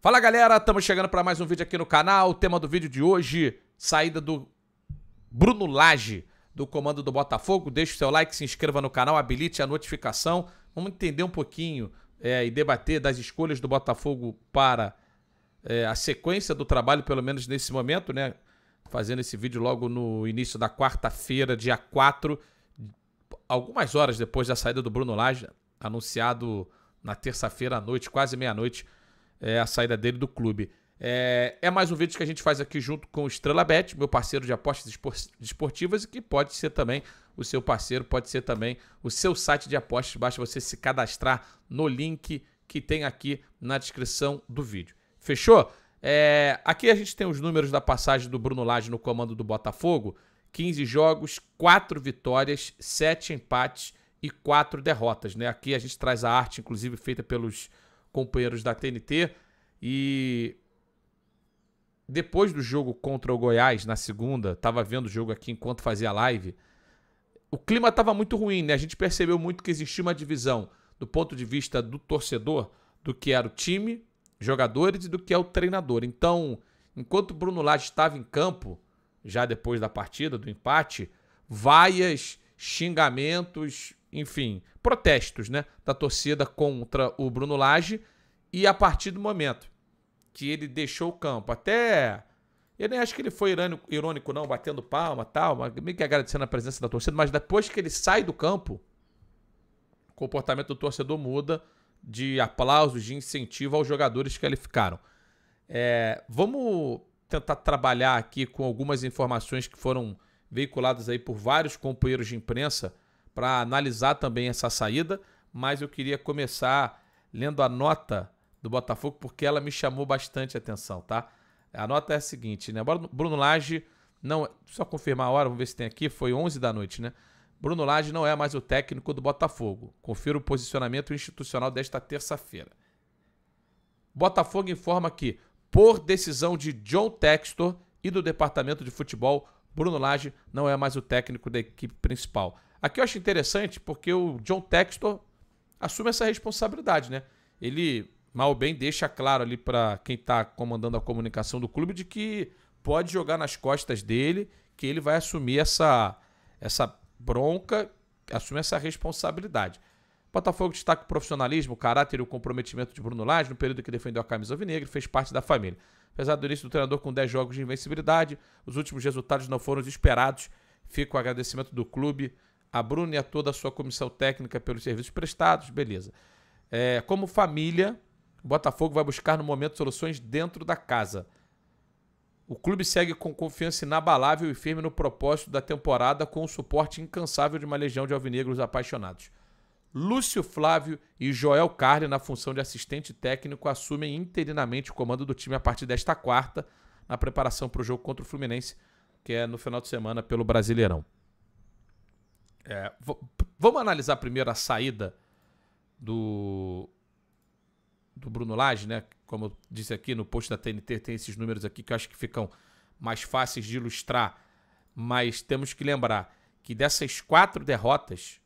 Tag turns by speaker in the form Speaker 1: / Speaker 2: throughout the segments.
Speaker 1: Fala galera, estamos chegando para mais um vídeo aqui no canal. O tema do vídeo de hoje, saída do Bruno Lage do comando do Botafogo. Deixe o seu like, se inscreva no canal, habilite a notificação. Vamos entender um pouquinho e debater das escolhas do Botafogo para a sequência do trabalho, pelo menos nesse momento, né? Fazendo esse vídeo logo no início da quarta-feira, dia 4, algumas horas depois da saída do Bruno Lage, anunciado na terça-feira à noite, quase meia-noite, a saída dele do clube. É mais um vídeo que a gente faz aqui junto com o Estrela Bet, meu parceiro de apostas esportivas, e que pode ser também o seu parceiro, pode ser também o seu site de apostas. Basta você se cadastrar no link que tem aqui na descrição do vídeo. Fechou? Aqui a gente tem os números da passagem do Bruno Lage no comando do Botafogo. 15 jogos, 4 vitórias, 7 empates e 4 derrotas, né? Aqui a gente traz a arte, inclusive, feita pelos companheiros da TNT. E depois do jogo contra o Goiás, na segunda, estava vendo o jogo aqui enquanto fazia a live, o clima estava muito ruim, né? A gente percebeu muito que existia uma divisão do ponto de vista do torcedor, do que era o time, jogadores, e do que é o treinador. Então, enquanto o Bruno Lage estava em campo, já depois da partida, do empate, vaias, xingamentos, enfim, protestos, né, da torcida contra o Bruno Lage. E a partir do momento que ele deixou o campo, até eu nem acho que ele foi irônico não, batendo palma, tal, meio que agradecendo a presença da torcida, mas depois que ele sai do campo, o comportamento do torcedor muda, de aplausos, de incentivo aos jogadores que ali ficaram. Vamos tentar trabalhar aqui com algumas informações que foram veiculadas aí por vários companheiros de imprensa para analisar também essa saída, mas eu queria começar lendo a nota do Botafogo porque ela me chamou bastante atenção, tá? A nota é a seguinte, né? Bruno Lage não... Só confirmar a hora, vamos ver se tem aqui, foi 11 da noite, né? Bruno Lage não é mais o técnico do Botafogo. Confira o posicionamento institucional desta terça-feira. Botafogo informa que, por decisão de John Textor e do departamento de futebol, Bruno Lage não é mais o técnico da equipe principal. Aqui eu acho interessante porque o John Textor assume essa responsabilidade, né? Ele, mal ou bem, deixa claro ali para quem está comandando a comunicação do clube de que pode jogar nas costas dele, que ele vai assumir essa bronca, assumir essa responsabilidade. Botafogo destaca o profissionalismo, o caráter e o comprometimento de Bruno Lage no período que defendeu a camisa alvinegra e fez parte da família. Apesar do início do treinador com 10 jogos de invencibilidade, os últimos resultados não foram os esperados. Fica o agradecimento do clube a Bruno e a toda a sua comissão técnica pelos serviços prestados, beleza. Como família, o Botafogo vai buscar no momento soluções dentro da casa. O clube segue com confiança inabalável e firme no propósito da temporada, com o suporte incansável de uma legião de alvinegros apaixonados. Lúcio Flávio e Joel Carli, na função de assistente técnico, assumem interinamente o comando do time a partir desta quarta, na preparação para o jogo contra o Fluminense, que é no final de semana pelo Brasileirão. Vamos analisar primeiro a saída do Bruno Lage, né? Como eu disse aqui no post da TNT, tem esses números aqui que eu acho que ficam mais fáceis de ilustrar, mas temos que lembrar que dessas 4 derrotas,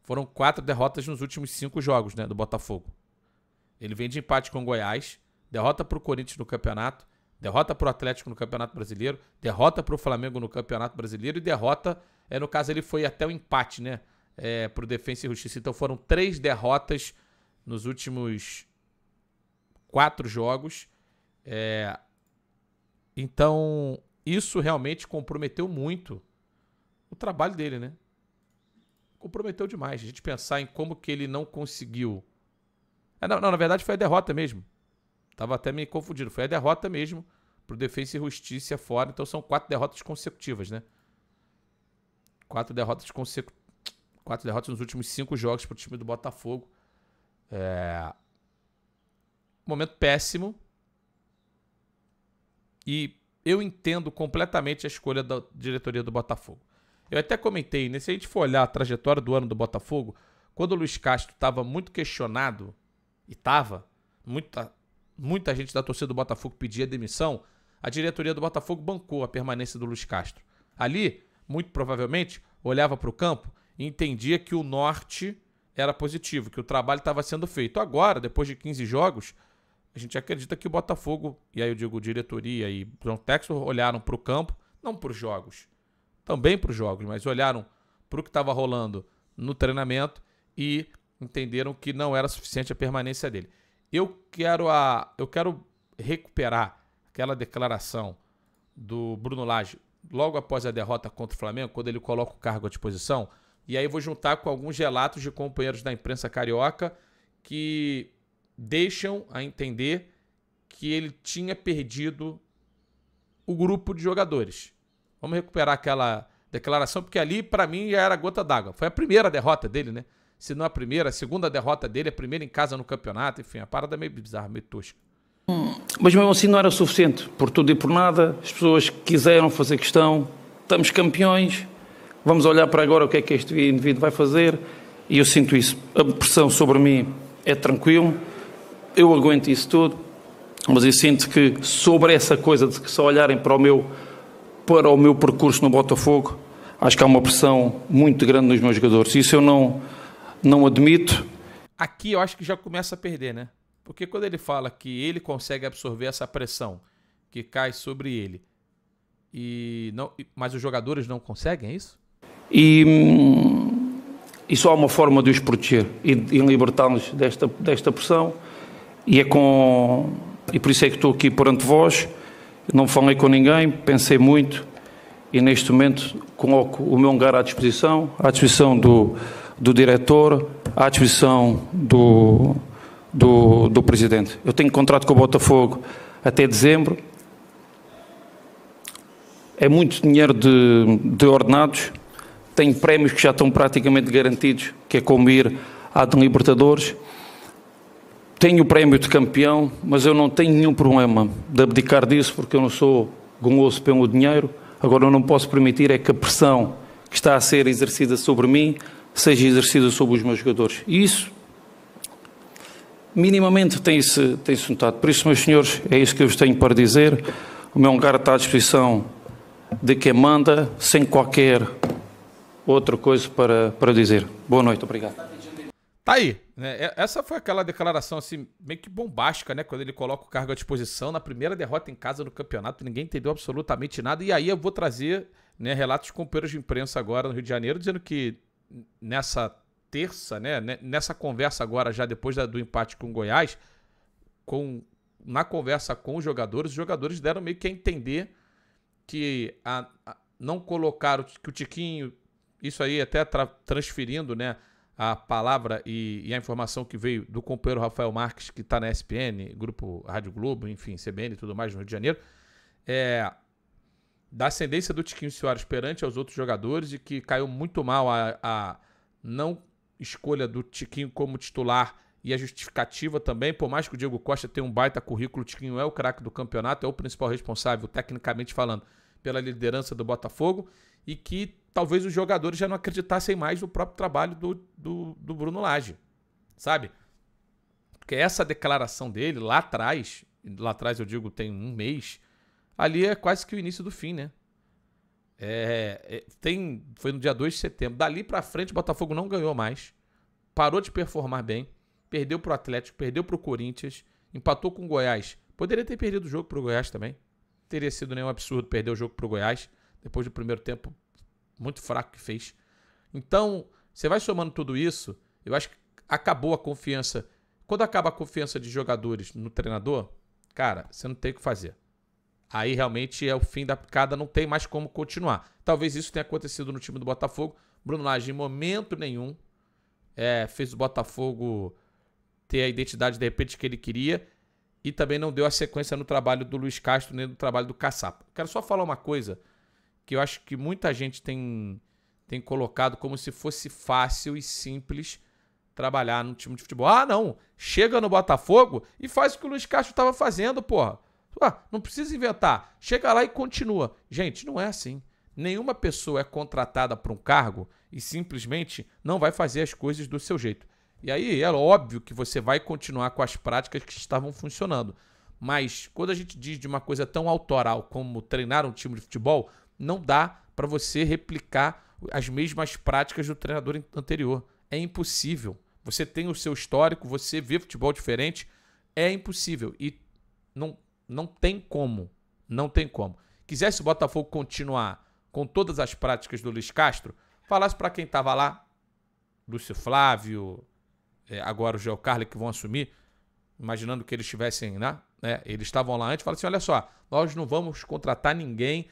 Speaker 1: foram 4 derrotas nos últimos 5 jogos, né, do Botafogo. Ele vem de empate com o Goiás, derrota para o Corinthians no campeonato, derrota para o Atlético no Campeonato Brasileiro, derrota para o Flamengo no Campeonato Brasileiro e derrota, no caso ele foi até o empate, né, para o Defensa e Justiça. Então foram 3 derrotas nos últimos 4 jogos. Então isso realmente comprometeu muito o trabalho dele, né? Comprometeu demais. A gente pensar em como que ele não conseguiu... Não, na verdade foi a derrota mesmo. Tava até meio confundido. Foi a derrota mesmo pro Defensa e Justiça fora. Então são 4 derrotas consecutivas, né? 4 derrotas nos últimos 5 jogos pro time do Botafogo. Momento péssimo. E eu entendo completamente a escolha da diretoria do Botafogo. Eu até comentei, né? Se a gente for olhar a trajetória do ano do Botafogo, quando o Luiz Castro estava muito questionado, e estava, muita gente da torcida do Botafogo pedia demissão, a diretoria do Botafogo bancou a permanência do Luiz Castro. Ali, muito provavelmente, olhava para o campo e entendia que o norte era positivo, que o trabalho estava sendo feito. Agora, depois de 15 jogos, a gente acredita que o Botafogo, e aí eu digo diretoria e John Textor, olharam para o campo, não para os jogos, também para os jogos, mas olharam para o que estava rolando no treinamento e entenderam que não era suficiente a permanência dele. Eu quero recuperar aquela declaração do Bruno Lage logo após a derrota contra o Flamengo, quando ele coloca o cargo à disposição, e aí eu vou juntar com alguns relatos de companheiros da imprensa carioca que deixam a entender que ele tinha perdido o grupo de jogadores. Vamos recuperar aquela declaração, porque ali, para mim, já era a gota d'água. Foi a primeira derrota dele, né? Se não a primeira, a segunda derrota dele, a primeira em casa no campeonato, enfim, a parada meio bizarra, meio tosca.
Speaker 2: Mas mesmo assim não era suficiente, por tudo e por nada. As pessoas quiseram fazer questão, estamos campeões, vamos olhar para agora o que é que este indivíduo vai fazer, e eu sinto isso. A pressão sobre mim é tranquilo, eu aguento isso tudo, mas eu sinto que sobre essa coisa de que só olharem para o meu percurso no Botafogo, acho que há uma pressão muito grande nos meus jogadores. Isso eu não admito.
Speaker 1: Aqui eu acho que já começa a perder, né? Porque quando ele fala que ele consegue absorver essa pressão que cai sobre ele, mas os jogadores não conseguem, é isso?
Speaker 2: E só há uma forma de os proteger e libertá-los desta pressão, e por isso é que estou aqui perante vós. Não falei com ninguém, pensei muito, e neste momento coloco o meu lugar à disposição do diretor, à disposição do presidente. Eu tenho contrato com o Botafogo até dezembro. É muito dinheiro de ordenados. Tenho prémios que já estão praticamente garantidos, que é como ir à de Libertadores. Tenho o prémio de campeão, mas eu não tenho nenhum problema de abdicar disso, porque eu não sou guloso pelo dinheiro. Agora, eu não posso permitir é que a pressão que está a ser exercida sobre mim seja exercida sobre os meus jogadores. E isso, minimamente, tem-se notado. Por isso, meus senhores, é isso que eu vos tenho para dizer. O meu lugar está à disposição de quem manda, sem qualquer outra coisa para dizer. Boa noite, obrigado.
Speaker 1: Tá aí, né? Essa foi aquela declaração assim, meio que bombástica, né? Quando ele coloca o cargo à disposição na primeira derrota em casa no campeonato, ninguém entendeu absolutamente nada. E aí eu vou trazer, né, relatos de companheiros de imprensa agora no Rio de Janeiro, dizendo que nessa terça, né, nessa conversa agora, já depois do empate com o Goiás, na conversa com os jogadores deram meio que a entender que não colocaram que o Tiquinho, isso aí até transferindo, né, a palavra e a informação que veio do companheiro Rafael Marques, que está na ESPN, Grupo Rádio Globo, enfim, CBN e tudo mais no Rio de Janeiro, da ascendência do Tiquinho Soares perante aos outros jogadores, e que caiu muito mal a não escolha do Tiquinho como titular e a justificativa também, por mais que o Diego Costa tenha um baita currículo, o Tiquinho é o craque do campeonato, é o principal responsável, tecnicamente falando, pela liderança do Botafogo, e que talvez os jogadores já não acreditassem mais no próprio trabalho do Bruno Lage, sabe? Porque essa declaração dele lá atrás eu digo tem um mês, ali é quase que o início do fim, né? Foi no dia 2 de setembro. Dali pra frente o Botafogo não ganhou mais, parou de performar bem, perdeu pro Atlético, perdeu pro Corinthians, empatou com o Goiás. Poderia ter perdido o jogo pro Goiás também. Não teria sido nenhum absurdo perder o jogo pro Goiás, depois do primeiro tempo muito fraco que fez. Então, você vai somando tudo isso, eu acho que acabou a confiança. Quando acaba a confiança de jogadores no treinador, cara, você não tem o que fazer. Aí realmente é o fim da picada, não tem mais como continuar. Talvez isso tenha acontecido no time do Botafogo. Bruno Lage, em momento nenhum, fez o Botafogo ter a identidade, de repente, que ele queria, e também não deu a sequência no trabalho do Luiz Castro, nem no trabalho do Caçapa. Quero só falar uma coisa que eu acho que muita gente tem colocado como se fosse fácil e simples trabalhar no time de futebol. Ah, não, chega no Botafogo e faz o que o Luiz Castro estava fazendo, porra. Não precisa inventar, chega lá e continua. Gente, não é assim. Nenhuma pessoa é contratada para um cargo e simplesmente não vai fazer as coisas do seu jeito. E aí é óbvio que você vai continuar com as práticas que estavam funcionando. Mas quando a gente diz de uma coisa tão autoral como treinar um time de futebol, não dá para você replicar as mesmas práticas do treinador anterior. É impossível. Você tem o seu histórico, você vê futebol diferente, é impossível. E não tem como. Não tem como. Quisesse o Botafogo continuar com todas as práticas do Luiz Castro, falasse para quem estava lá, Lúcio Flávio, agora o Geo Carli, que vão assumir, imaginando que eles estivessem, né? Eles estavam lá antes, fala assim, olha só, nós não vamos contratar ninguém,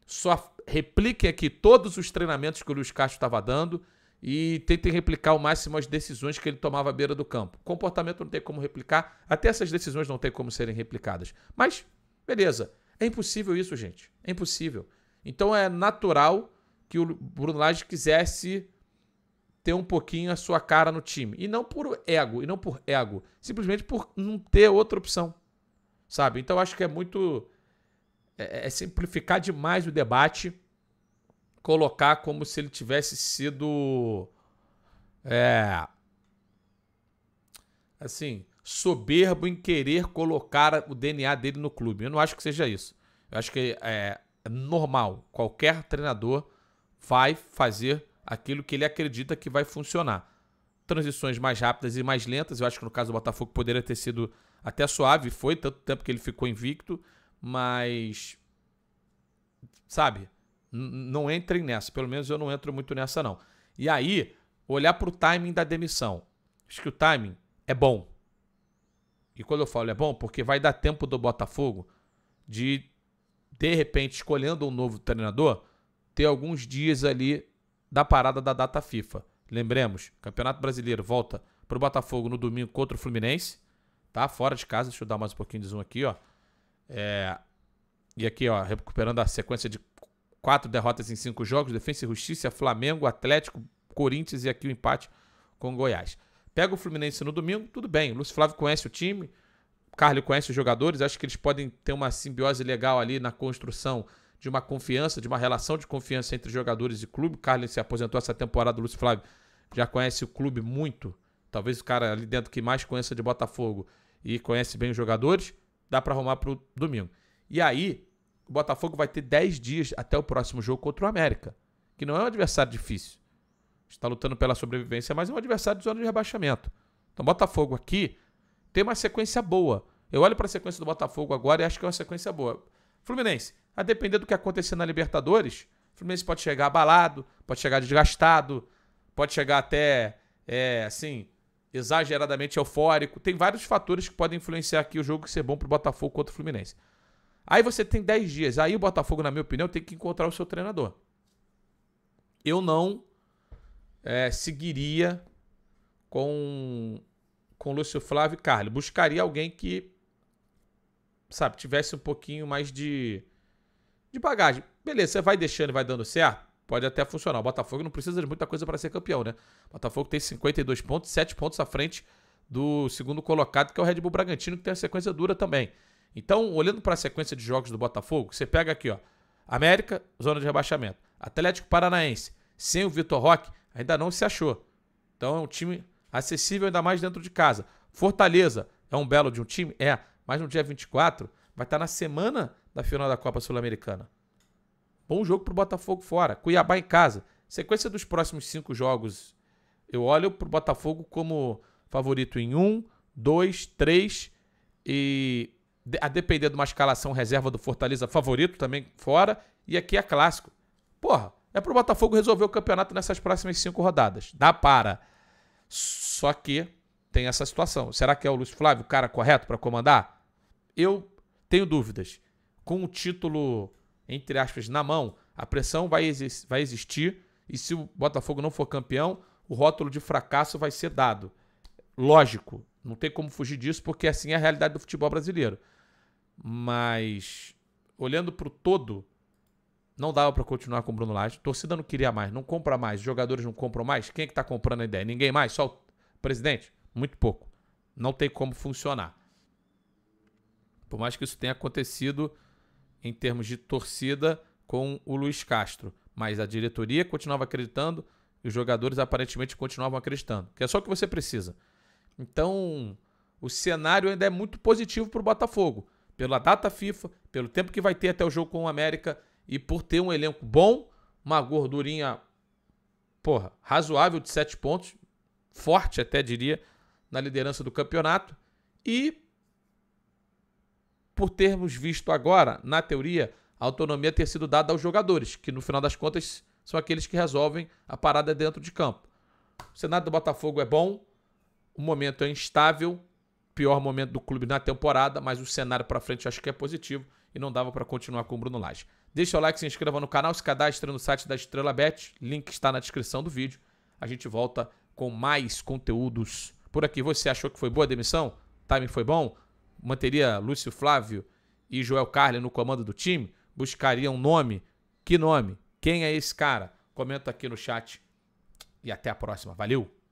Speaker 1: só repliquem aqui todos os treinamentos que o Luiz Castro estava dando e tentem replicar ao máximo as decisões que ele tomava à beira do campo. Comportamento não tem como replicar, até essas decisões não tem como serem replicadas. Mas, beleza, é impossível isso, gente, é impossível. Então é natural que o Bruno Lage quisesse ter um pouquinho a sua cara no time. E não por ego, simplesmente por não ter outra opção, sabe? Então acho que é muito... É simplificar demais o debate, colocar como se ele tivesse sido... assim, soberbo em querer colocar o DNA dele no clube. Eu não acho que seja isso. Eu acho que é normal. Qualquer treinador vai fazer aquilo que ele acredita que vai funcionar. Transições mais rápidas e mais lentas. Eu acho que no caso do Botafogo poderia ter sido até suave. Foi tanto tempo que ele ficou invicto. Mas, sabe, não entrem nessa. Pelo menos eu não entro muito nessa, não. E aí, olhar para o timing da demissão. Acho que o timing é bom. E quando eu falo é bom, porque vai dar tempo do Botafogo de repente, escolhendo um novo treinador, ter alguns dias ali da parada da data FIFA. Lembremos, Campeonato Brasileiro volta para o Botafogo no domingo contra o Fluminense, tá? Fora de casa, deixa eu dar mais um pouquinho de zoom aqui, ó. E aqui, ó, recuperando a sequência de 4 derrotas em 5 jogos, Defensa e Justiça, Flamengo, Atlético, Corinthians e aqui o empate com o Goiás. Pega o Fluminense no domingo, tudo bem, o Lúcio Flávio conhece o time, o Carli conhece os jogadores, acho que eles podem ter uma simbiose legal ali na construção de uma confiança, de uma relação de confiança entre jogadores e clube. O Carli se aposentou essa temporada, o Lúcio Flávio já conhece o clube muito, talvez o cara ali dentro que mais conheça de Botafogo e conhece bem os jogadores, dá para arrumar pro domingo. E aí, o Botafogo vai ter 10 dias até o próximo jogo contra o América, que não é um adversário difícil. Está lutando pela sobrevivência, mas é um adversário de zona de rebaixamento. Então, o Botafogo aqui tem uma sequência boa. Eu olho para a sequência do Botafogo agora e acho que é uma sequência boa. Fluminense, a depender do que acontecer na Libertadores, o Fluminense pode chegar abalado, pode chegar desgastado, pode chegar até, assim, exageradamente eufórico. Tem vários fatores que podem influenciar aqui o jogo ser bom para o Botafogo contra o Fluminense. Aí você tem 10 dias. Aí o Botafogo, na minha opinião, tem que encontrar o seu treinador. Eu não seguiria com Lúcio Flávio e Carli. Buscaria alguém que, sabe, tivesse um pouquinho mais de bagagem. Beleza, você vai deixando e vai dando certo, pode até funcionar. O Botafogo não precisa de muita coisa para ser campeão, né? O Botafogo tem 52 pontos, 7 pontos à frente do segundo colocado, que é o Red Bull Bragantino, que tem a sequência dura também. Então, olhando para a sequência de jogos do Botafogo, você pega aqui, ó, América, zona de rebaixamento. Atlético Paranaense, sem o Vitor Roque, ainda não se achou. Então é um time acessível ainda mais dentro de casa. Fortaleza é um belo de um time? Mas no dia 24 vai estar na semana da final da Copa Sul-Americana. Bom jogo pro Botafogo fora. Cuiabá em casa. Sequência dos próximos 5 jogos, eu olho pro Botafogo como favorito em 1, 2, 3 e a depender de uma escalação reserva do Fortaleza, favorito também fora. E aqui é clássico. Porra, é pro Botafogo resolver o campeonato nessas próximas 5 rodadas. Dá para. Só que tem essa situação. Será que é o Lúcio Flávio o cara correto para comandar? Eu tenho dúvidas. Com o título, entre aspas, na mão, a pressão vai existir. E se o Botafogo não for campeão, o rótulo de fracasso vai ser dado. Lógico, não tem como fugir disso, porque assim é a realidade do futebol brasileiro. Mas, olhando para o todo, não dava para continuar com o Bruno Lage. Torcida não queria mais, não compra mais, os jogadores não compram mais. Quem é que está comprando a ideia? Ninguém mais? Só o presidente? Muito pouco. Não tem como funcionar. Por mais que isso tenha acontecido em termos de torcida com o Luiz Castro. Mas a diretoria continuava acreditando e os jogadores aparentemente continuavam acreditando. Que é só o que você precisa. Então, o cenário ainda é muito positivo para o Botafogo. Pela data FIFA, pelo tempo que vai ter até o jogo com o América e por ter um elenco bom, uma gordurinha, razoável de 7 pontos, forte até diria, na liderança do campeonato. E por termos visto agora, na teoria, a autonomia ter sido dada aos jogadores, que no final das contas são aqueles que resolvem a parada dentro de campo. O cenário do Botafogo é bom, o momento é instável, pior momento do clube na temporada, mas o cenário para frente eu acho que é positivo e não dava para continuar com o Bruno Lage. Deixa o like, se inscreva no canal, se cadastre no site da Estrela Bet, link está na descrição do vídeo. A gente volta com mais conteúdos por aqui. Você achou que foi boa a demissão? O timing foi bom? Manteria Lúcio Flávio e Joel Carli no comando do time? Buscaria um nome? Que nome? Quem é esse cara? Comenta aqui no chat e até a próxima. Valeu!